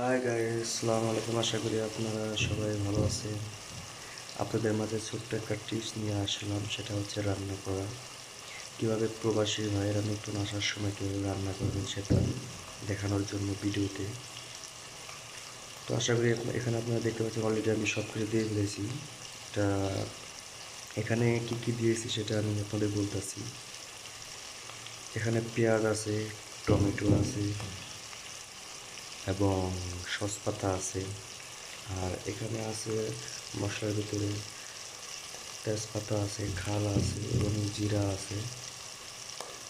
Hi guys, আসসালামু আলাইকুম। আশা করি আপনারা সবাই ভালো আছেন। আপনাদের মাঝে ছোট্ট একটা টিপস নিয়ে আসলাম, সেটা হচ্ছে রান্না করা। কীভাবে প্রবাসী ভাইয়েরা নতুন আসার সময় কীভাবে রান্না করবেন সেটা দেখানোর জন্য ভিডিওতে। তো আশা করি এখানে আপনারা দেখতে পাচ্ছেন অলরেডি আমি সব কিছু দিয়ে ফেলেছি। এটা এখানে কি কি দিয়েছি সেটা আমি আপনাদের বলতেছি। এখানে পেঁয়াজ আছে, টমেটো আছে এবং সসপাতা আছে। আর এখানে আছে মশলার ভিতরে তেজপাতা আছে, খাল আছে এবং জিরা আছে।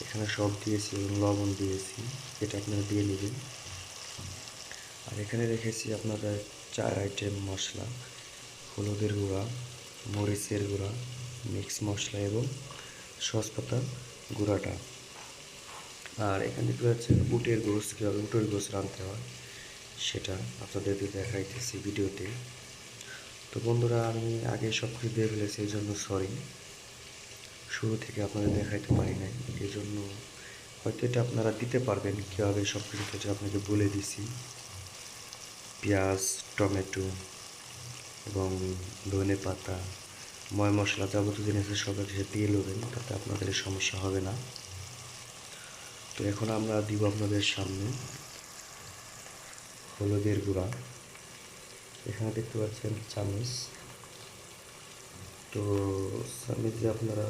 এখানে সব দিয়েছি এবং লবণ দিয়েছি, এটা আপনারা দিয়ে নেবেন। আর এখানে রেখেছি আপনারা 4 আইটেম মশলা: হলুদের গুঁড়া, মরিচের গুঁড়া, মিক্স মশলা এবং সসপাতা গুঁড়াটা। আর এখানে দেখতে পাচ্ছেন উটের গোশ, কীভাবে উটের গোশ রাঁধতে হয় সেটা আপনাদেরকে দেখাইতেছি ভিডিওতে। তো বন্ধুরা, আমি আগে সব কিছু দিয়ে ফেলেছি, এই জন্য সরি, শুরু থেকে আপনাদের দেখাইতে পারি নাই। এই জন্য হয়তো এটা আপনারা দিতে পারবেন কীভাবে সব কিছু, এটা আপনাকে বলে দিছি। পেঁয়াজ, টমেটো এবং ধনে পাতা, ময় মশলা, যাবতীয় জিনিস সব কিছু দিয়ে নেবেন, তাতে আপনাদের সমস্যা হবে না। তো এখন আমরা দিব আপনাদের সামনে হলুদের গুঁড়া। এখানে দেখতে পাচ্ছেন চামচ। তো চামচে আপনারা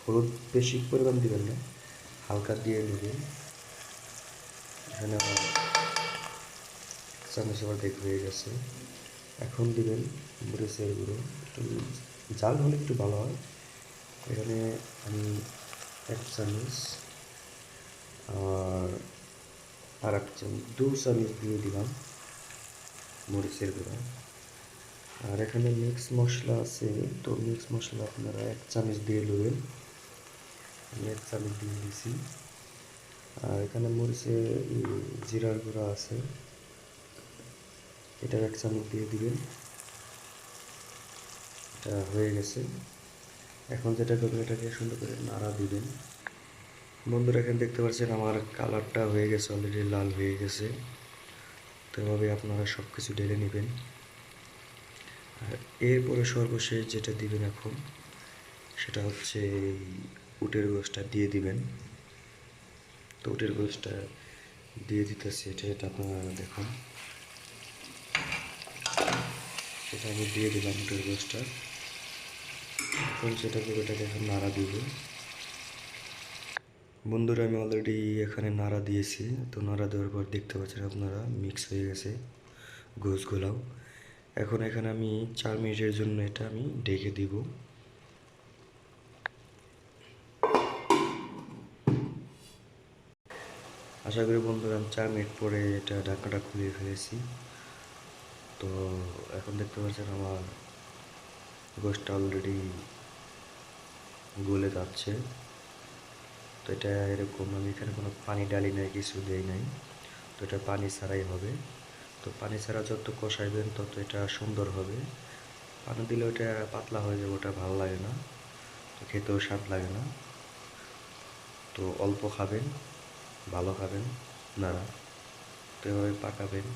হলুদ বেশি পরিমাণ দিবেন না, হালকা দিয়ে নেবেন। এখানে আবার চামচ আবার দেখ হয়ে গেছে। এখন দিবেন মরিচের গুঁড়ো, একটু জাল হলে একটু ভালো হয়। এখানে আমি 1 চামচ আর 1 চামচ 2 চামচ দিয়ে দিলাম মরিচের গুঁড়া। আর এখানে মিক্স মশলা আছে, তো মিক্স মশলা আপনারা 1 চামচ দিয়ে নেবেন। আমি 1 চামচ দিয়ে দিয়েছি। আর এখানে মরিচের জিরার গুঁড়া আছে, এটা 1 চামচ দিয়ে দিবেন। এটা হয়ে গেছে। এখন যেটা করবেন, এটাকে সুন্দর করে নাড়া দিবেন। বন্ধুরা, এখানে দেখতে পাচ্ছেন আমার কালারটা হয়ে গেছে, অলরেডি লাল হয়ে গেছে। তো এভাবে আপনারা সব কিছু ঢেলে নেবেন। আর এরপরে সর্বশেষ যেটা দিবেন এখন, সেটা হচ্ছে এই উটের গোশটা দিয়ে দিবেন। তো উটের গোশটা দিয়ে দিতেছি, এটা আপনারা দেখুন। এটা আমি দিয়ে দিলাম উটের গোশটা। এখন এটাকে এখন নাড়া দিব। বন্ধুরা, আমি অলরেডি এখানে নাড়া দিয়েছি। তো নাড়া দেওয়ার পর দেখতে পাচ্ছেন আপনারা মিক্স হয়ে গেছে গোশগুলাও। এখন এখানে আমি 4 মিনিটের জন্য এটা আমি ঢেকে দিব। আশা করি বন্ধুরা, আমি 4 মিনিট পরে এটা ঢাকনাটা খুলে ফেলেছি। তো এখন দেখতে পাচ্ছেন আমার গোশটা অলরেডি গলে যাচ্ছে। তো এটা এরকম, আমি এখানে কোনো পানি ডালি নাই, কিছু দেই নাই। তো এটা পানি ছাড়াই হবে। তো পানি ছাড়া যত কষাইবেন তত এটা সুন্দর হবে। পানি দিলে ওটা পাতলা হয়ে যাবে, ওটা ভালো লাগে না, তো খেতেও স্বাদ লাগে না। তো অল্প খাবেন, ভালো খাবেন আপনারা। তো এভাবে পাকাবেন।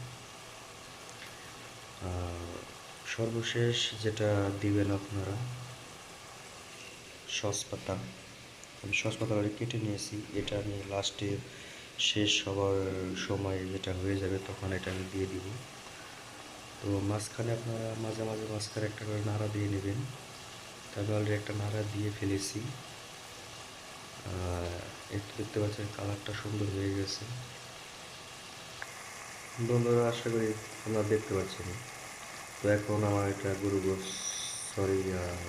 সর্বশেষ যেটা দিবেন আপনারা সসপাতা। আমি সসপাতা কেটে নিয়েছি, এটা আমি লাস্টে শেষ হবার সময় যেটা হয়ে যাবে তখন এটা আমি দিয়ে দিব। তো মাঝখানে আপনারা মাঝখানে একটা করে নাড়া দিয়ে নেবেন। তবে অলরেডি একটা নাড়া দিয়ে ফেলেছি। একটু দেখতে পাচ্ছেন কালারটা সুন্দর হয়ে গেছে। বন্ধুরা, আশা করি আপনারা দেখতে পাচ্ছেন। তো এখন আমার এটা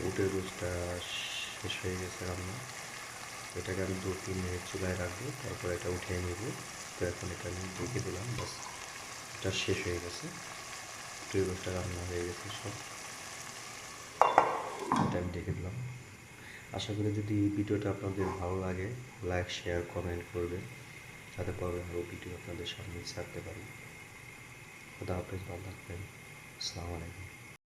উটের গোশটা শেষ হয়ে গেছে রান্না। এটাকে আমি 2-3 মিনিট চুলায় রাখবো, তারপর এটা উঠিয়ে নেব। তো এখন এটা আমি ঢেকে দিলাম, বাস এটা শেষ হয়ে গেছে। উটের গোশটা রান্না হয়ে গেছে সব, এটা আমি ঢেকে দিলাম। আশা করি যদি ভিডিওটা আপনাদের ভালো লাগে, লাইক, শেয়ার, কমেন্ট করবেন, যাতে পরে আরও ভিডিও আপনাদের সামনে ছাড়তে পারি। খুদা হাফেজ, ভালো থাকবেন। আসসালামু আলাইকুম।